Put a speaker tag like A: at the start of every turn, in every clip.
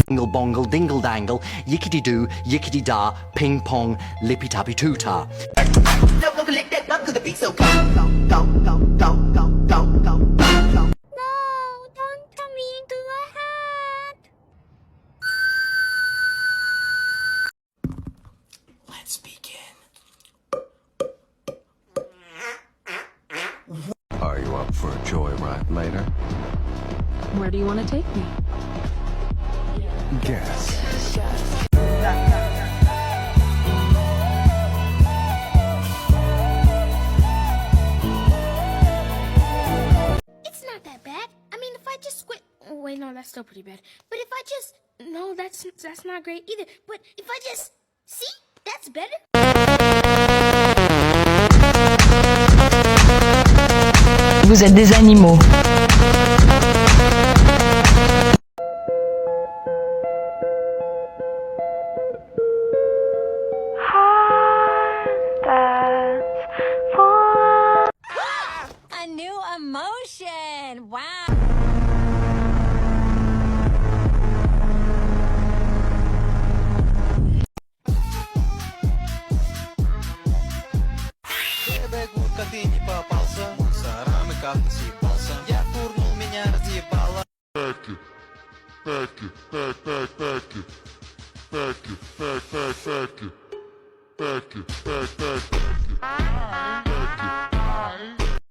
A: Dingle bongle, dingle dangle, yickety doo, yickety da, ping pong, lippy tappy too-ta.
B: No, don't turn me into a hat.
C: Let's begin.
D: Are you up for a joyride later?
E: Where do you want to take me?
D: Guess.
B: It's not that bad. I mean, if I just squint. Oh, wait, no, that's still pretty bad. But if I just. No, that's not great either. But if I just. See? That's better.
E: Vous êtes des animaux.
F: A new emotion! Wow!
C: Бэбэг утка ты не попался, мусорам и как съебался. Я фурнул, меня разъебало.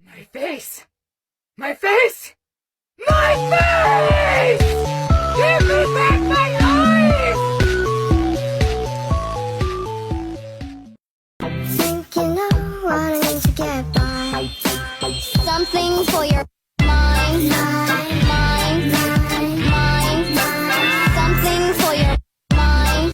G: My face! My face! My face! Give me back my life!
B: Thinking of wanting to get by. Something for your mind. Mind. Something for your mind.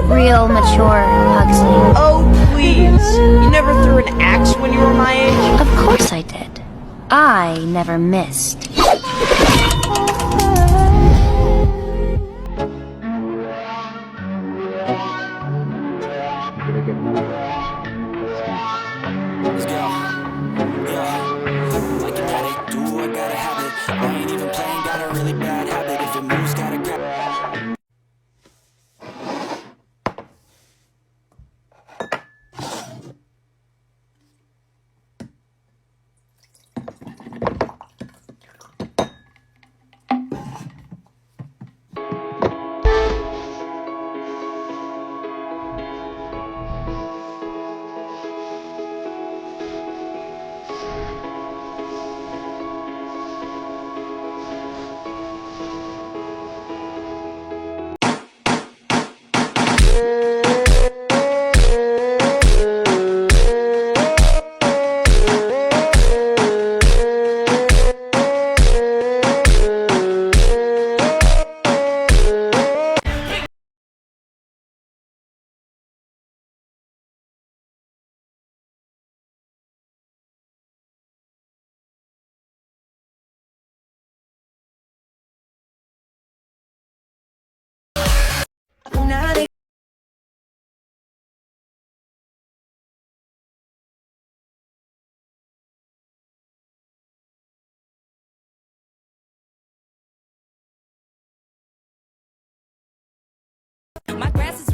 B: Real mature, Huxley.
H: Oh, please. You never threw an axe when you were my age?
B: Of course I did. I never missed.
C: Let's go. Yeah. Like an addict, do I gotta have it. I ain't even playing, got a really bad habit. If it moves, gotta grab.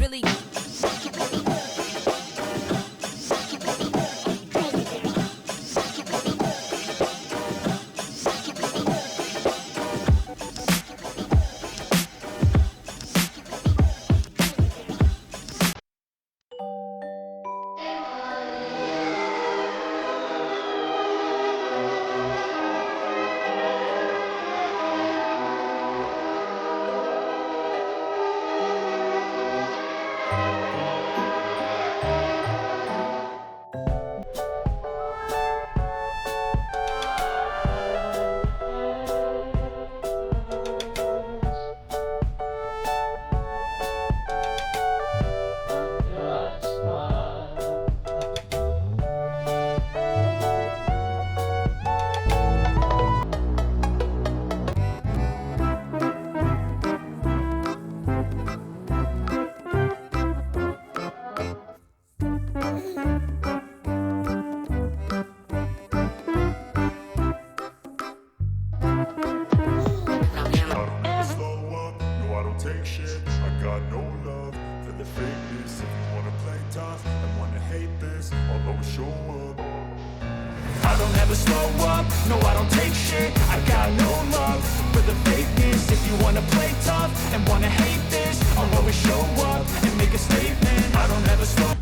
F: really.
I: Take shit, I got no love for the fakeness. If you wanna play tough and wanna hate this, I'll always show up. I don't ever slow up, no I don't take shit. I got no love for the fakeness. If you wanna play tough and wanna hate this, I'll always show up and make a statement. I don't ever slow.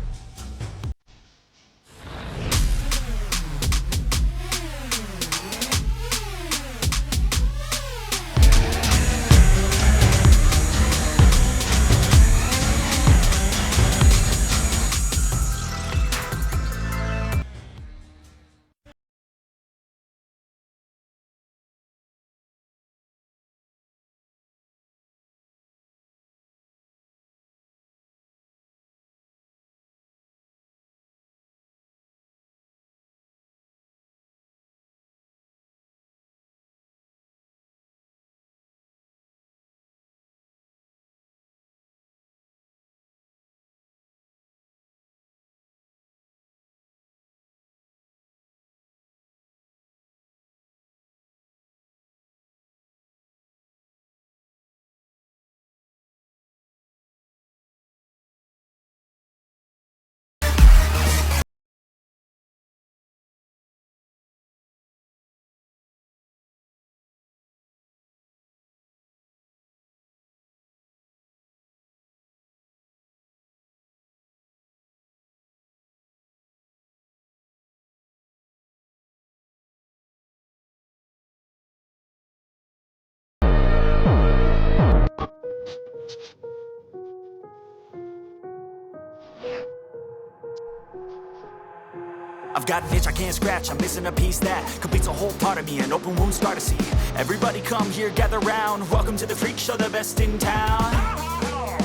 C: I've got an itch I can't scratch, I'm missing a piece that completes a whole part of me, an open wound scar to see. Everybody come here, gather round, welcome to the freak show, the best in town.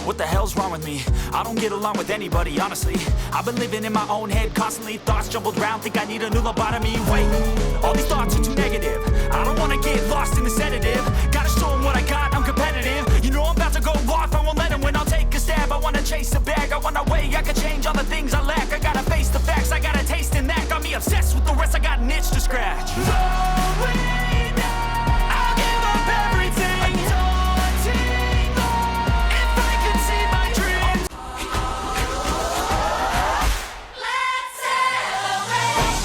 C: What the hell's wrong with me? I don't get along with anybody, honestly. I've been living in my own head constantly, thoughts jumbled round, think I need a new lobotomy. Wait, all these thoughts are too negative, I don't wanna get lost in the sedative. Gotta show them what I got, I'm competitive. You know I'm about to go off, I won't let them win, I'll take a stab. I wanna chase a bag, I wanna weigh, I can change all the things I lack. I gotta face the facts, I gotta taste in that. Got me obsessed with the rest, I got an itch to scratch. I'll give up everything. If I could see my dreams.
B: Let's celebrate.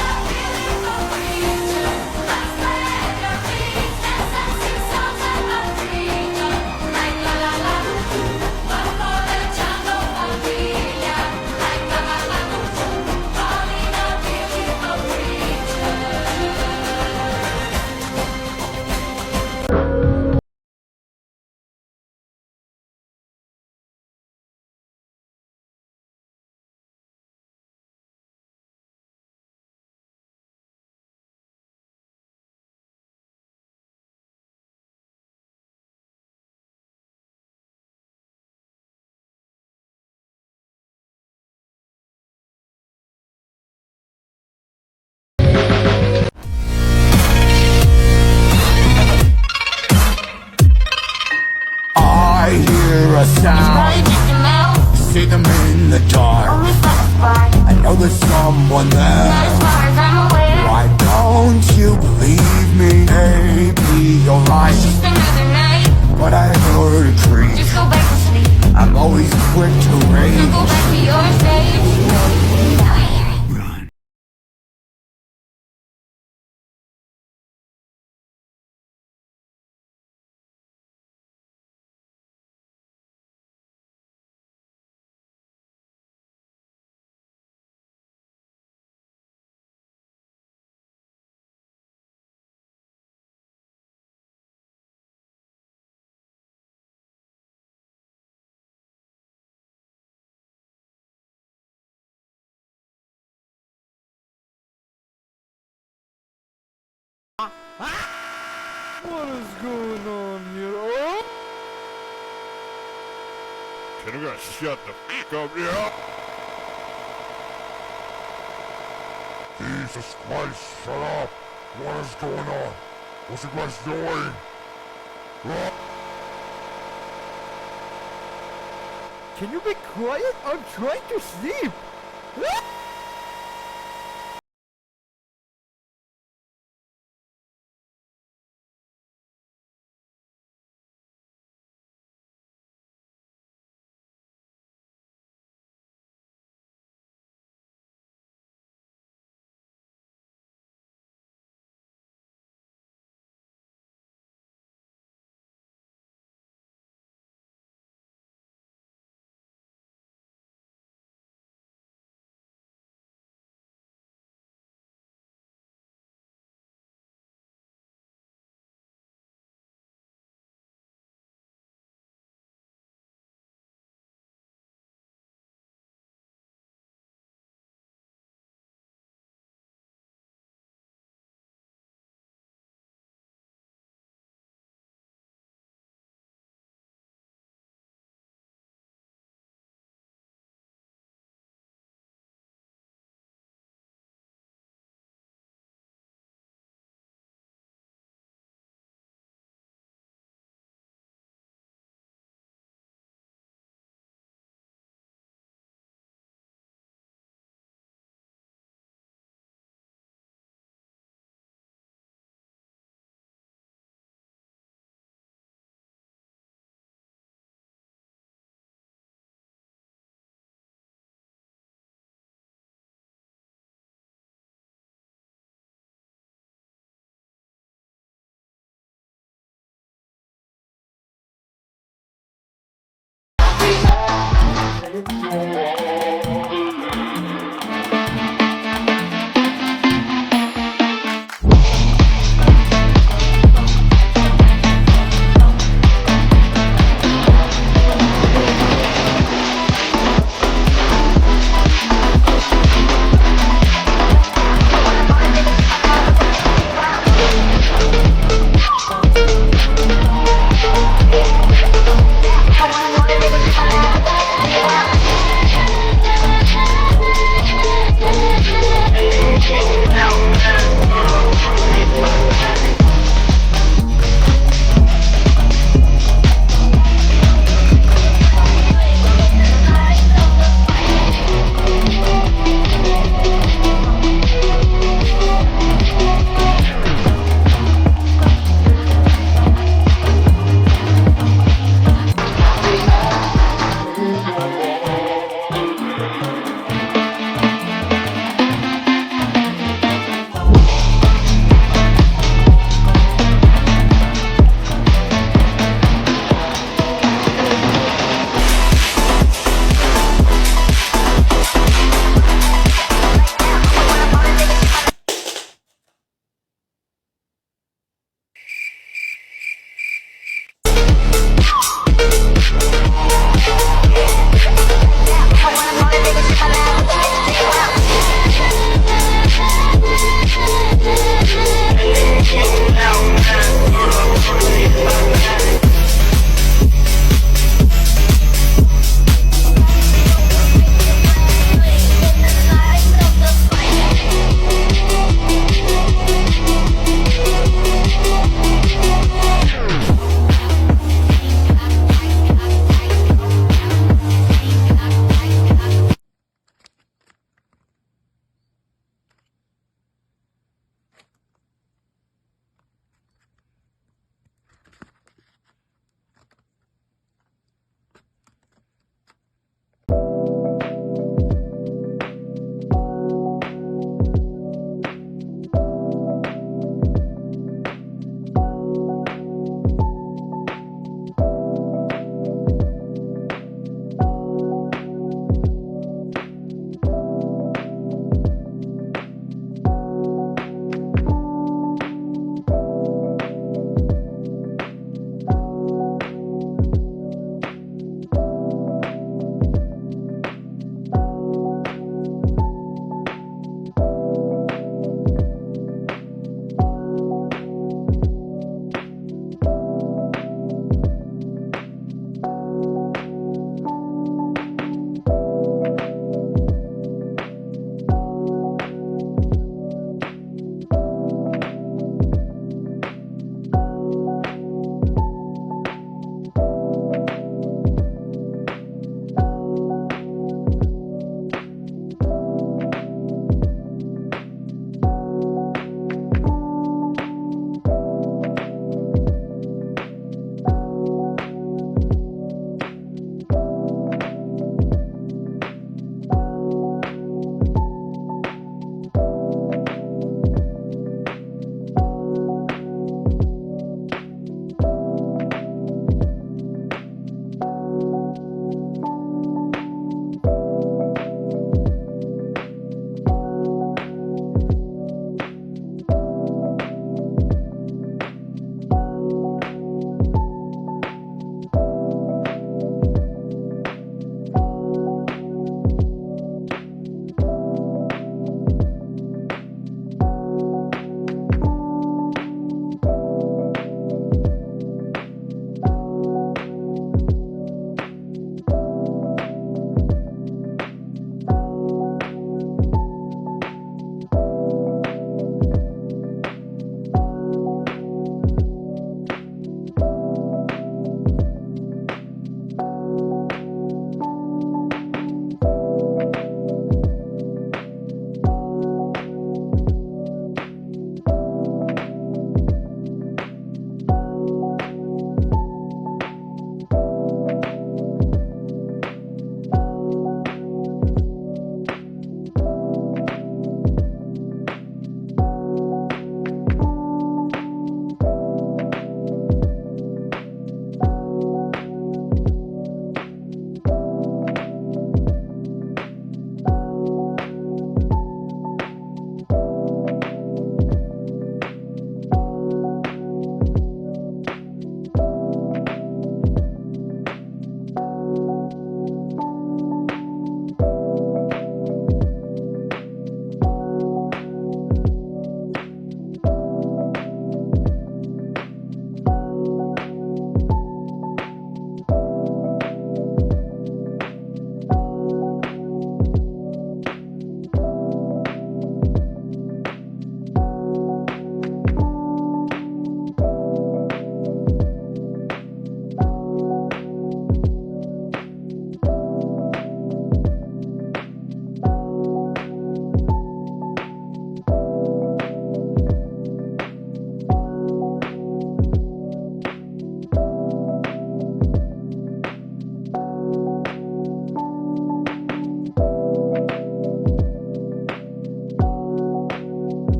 B: I'm feeling for freedom. Let's spread your wings and sing songs about freedom. Like la la la, one for the jungle familia. Like la la la, calling a beautiful creature.
I: I hear a sound, see them in the dark. I know there's someone there. Why don't you believe me? Maybe you're right, but I heard a creak.
B: Just go back to sleep.
G: I'm always quick to rage.
B: Go back to your stage. Now I hear it.
G: Run.
J: What is going on here? Oh! Can you guys shut the f*** up here? Jesus Christ, shut up! What is going on? What's you guys doing? Can you be quiet? I'm trying to sleep!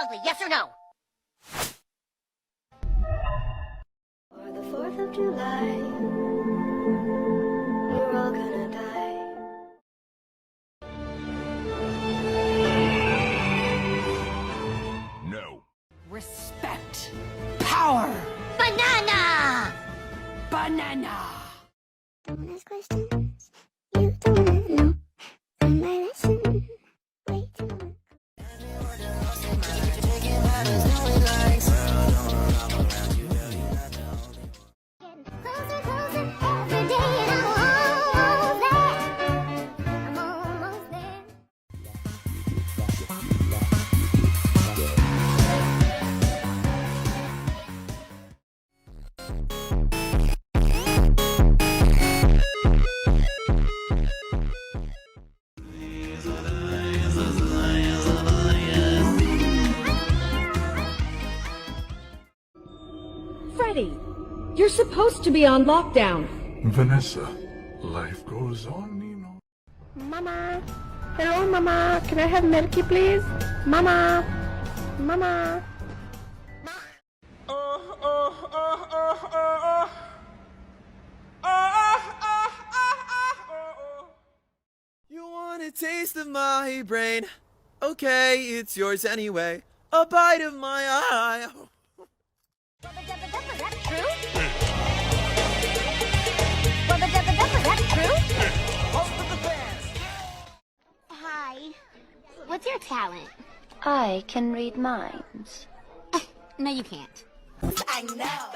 K: ugly, yes or no?
B: For the 4th of July, you're all gonna die.
J: No.
H: Respect. Power.
K: Banana!
H: Banana.
B: Don't ask questions you don't wanna know. Learn my lesson. Wait till I look. Closer, closer, every day, and I'm almost there. I'm almost there.
E: Freddy, you're supposed to be on lockdown.
J: Vanessa, life goes on, you know.
L: Mama. Hello, Mama. Can I have Milky, please? Mama. Mama.
M: You want a taste of my brain? Okay, it's yours anyway. A bite of my eye.
K: That's true? That's true? Hi. What's your talent?
F: I can read minds.
K: No, you can't. I know.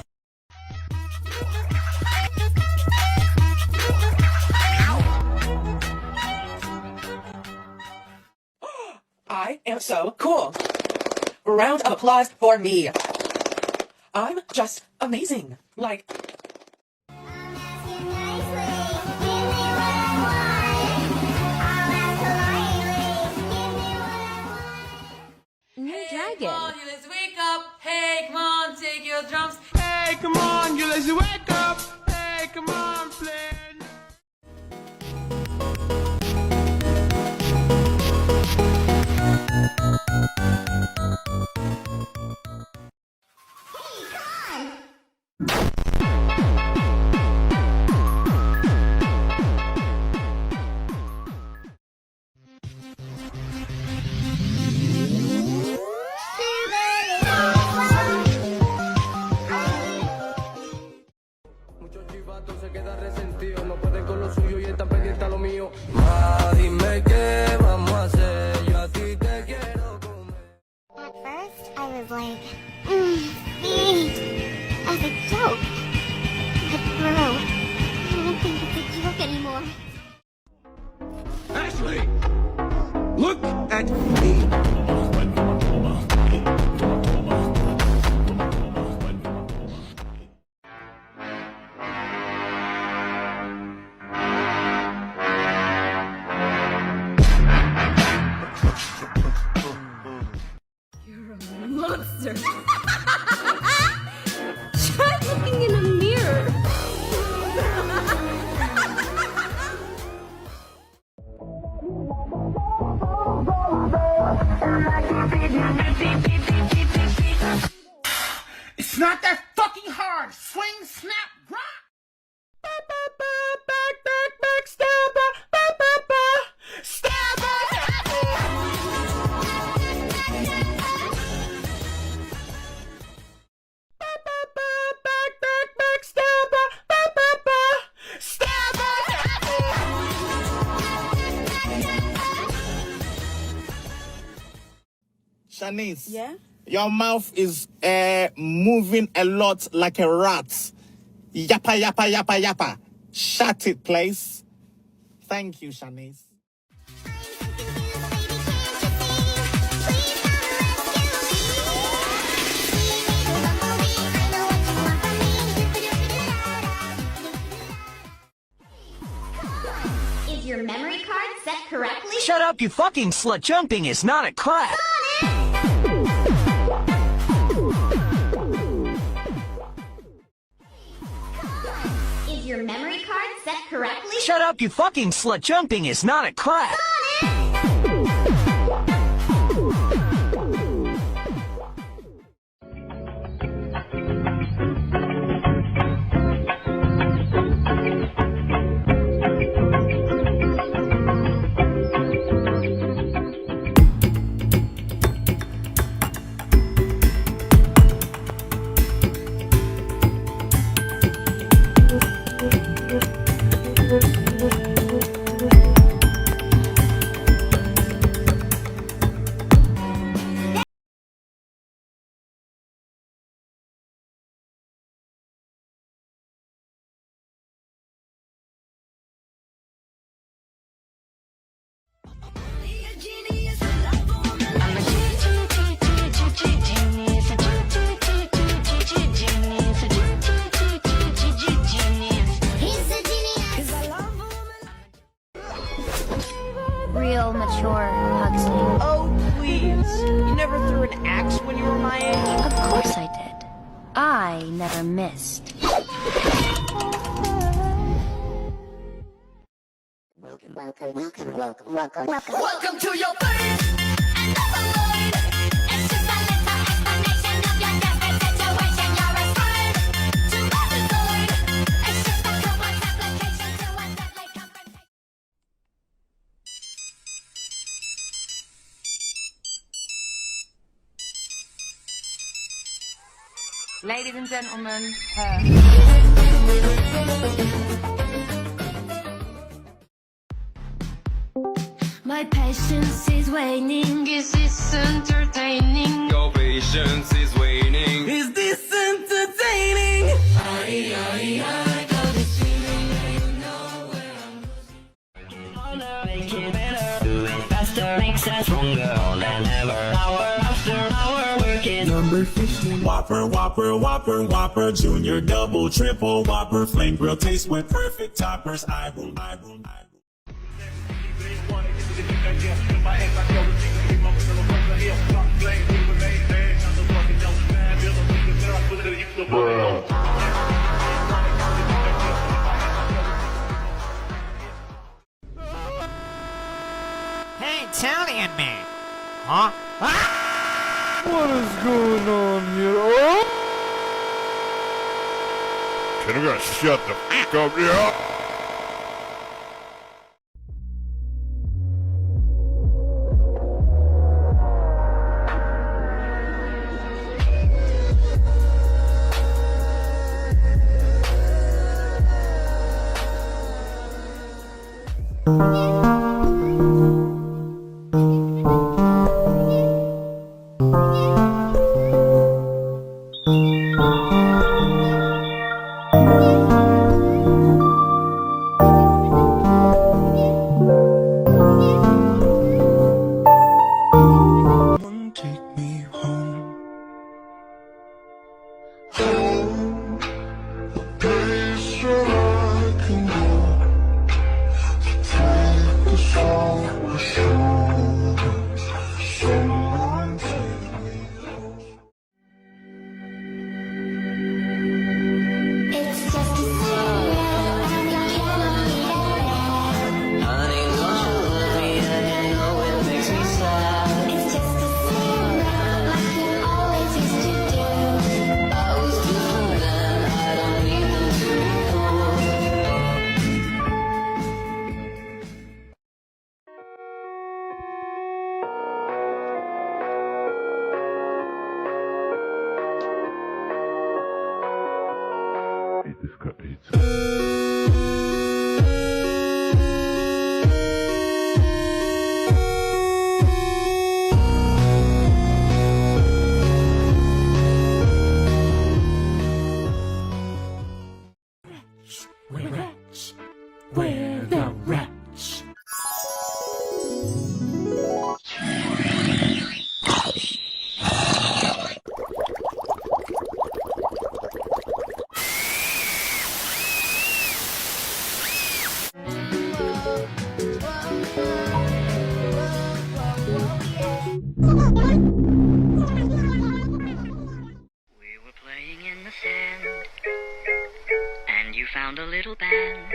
H: I am so cool. Round of applause for me. I'm just amazing. Like,
F: New dragon.
B: Let's wake up. Hey, come on, take your drums.
G: Hey, come on, you let's wake up. Hey, come on, play.
B: At first, I was like, as a joke. But bro, I don't think it's a joke anymore.
G: Ashley, look at me.
E: Monster. Try looking in a mirror.
G: It's not that fucking hard. Swing, snap, rock. Back, stabber, stabber.
N: Shanice.
H: yeah?
N: Your mouth is moving a lot like a rat. Yappa, yappa, yappa, yappa. Shut it, please. Thank you, Shanice.
K: Is your memory card set correctly?
M: Shut up, you fucking slut. Jumping is not a clap.
K: Is your memory card set correctly?
M: Shut up, you fucking slut. Jumping is not a clap.
F: Real mature, Huxley.
E: Oh, please. You never threw an axe when you were my age?
F: Of course I did. I never missed.
B: Welcome to your first and never lied. It's just a little explanation of your desperate situation. You're a spine to my design. It's just a complex application to a deadly confrontation.
E: Ladies and gentlemen,
B: My patience is waning. Is this entertaining?
G: Your patience is waning.
H: Is this entertaining?
B: I go this feeling. You know where I'm
O: Wanna make it better, do it faster, makes us stronger than ever. Hour after hour, working.
I: Number 15. Whopper, Whopper, Whopper, Whopper, Junior, Double, Triple, Whopper, Flame Grill, taste with perfect toppers. I will.
P: Hey, Italian man! Huh?
J: What is going on here? Oh! Can you guys shut the f*** up here?
B: We're the rats.
O: Found a little band.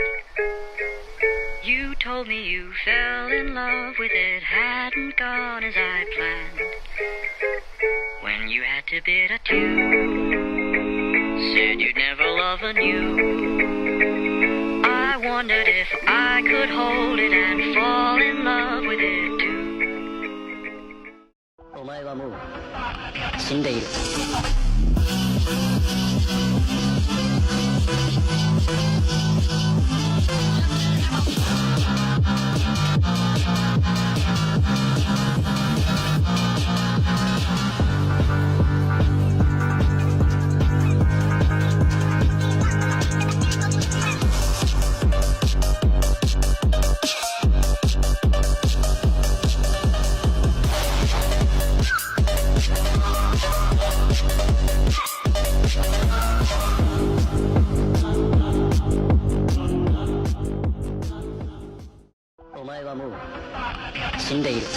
O: You told me you fell in love with it, hadn't gone as I planned. When you had to bid adieu, said you'd never love anew. I wondered if I could hold it and fall in love with it too. お前はもう死んでいる。
A: 前はもう死んでいる。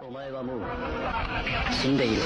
A: お前はもう死んでいる。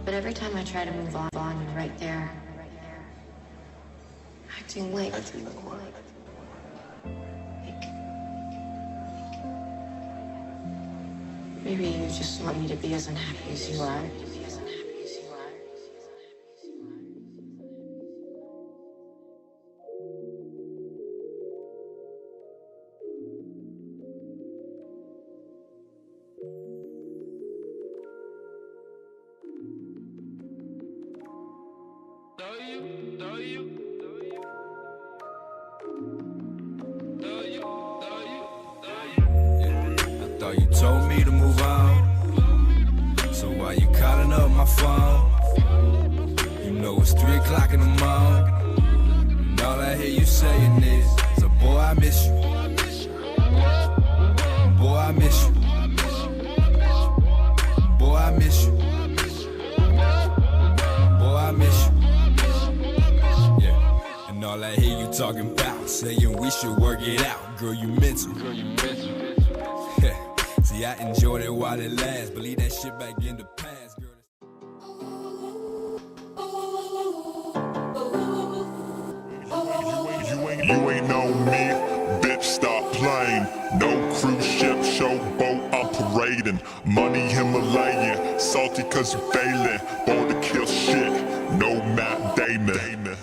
Q: But every time I try to move on, you're right there. Acting like what? Maybe you just want me to be as unhappy as you are.
R: I thought you told me to move on, so why you calling up my phone? You know it's 3 o'clock in the morning, and all I hear you saying is, so boy I miss you, boy I miss you, boy I miss you, boy I miss you. Yeah, and all I hear you talking about, saying we should work it out. Girl, you mental. See, I enjoyed it while it lasts. Believe that shit back in the past, girl.
I: You ain't know me, bitch, stop playing. No cruise ship, showboat, I'm parading. Money Himalayan, salty cause you failing. Born to kill shit, no Matt Damon.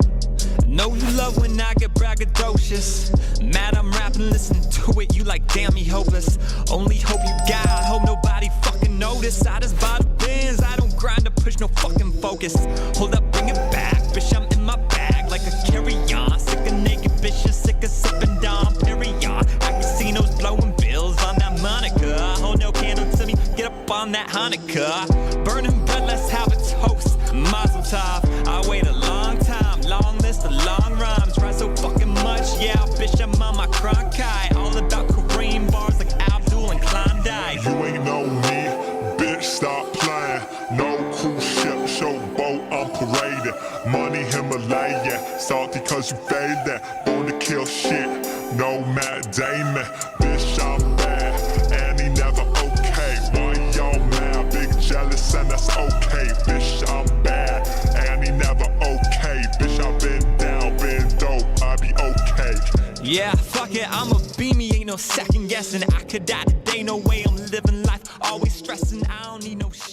C: Know you love when I get braggadocious. Mad I'm rapping, listen to it, you like damn me hopeless. Only hope you got, hope nobody fucking notice. I just buy the bins, I don't grind to push no fucking focus. Hold up, bring it back, bitch, I'm in my bag like a carry-on. Sick of naked bitches, sick of sipping Dom Perignon. At casinos blowing bills on that Monica. Hold no candle to me, get up on that Hanukkah. Burning bread, let's have a toast, Mazel Tov. I wait a long time, long list of long rhymes. Write so fucking much, yeah, bitch, I'm on my Cronkite. All about Kareem bars like Abdul and Klondike.
I: You ain't know me, bitch, stop playing. No cruise ship, showboat, I'm parading. Money Himalayan, salty cause you faded. Born to kill shit, no Matt Damon. Bitch, I'm bad, and he never okay. Why y'all mad? Big jealous and that's okay. Bitch, I'm bad, and he never okay. Bitch, I've been down, been dope, I'll be okay.
C: Yeah, fuck it, I'm a beamie, ain't no second guessing. I could die today, no way I'm living life, always stressing. I don't need no shit.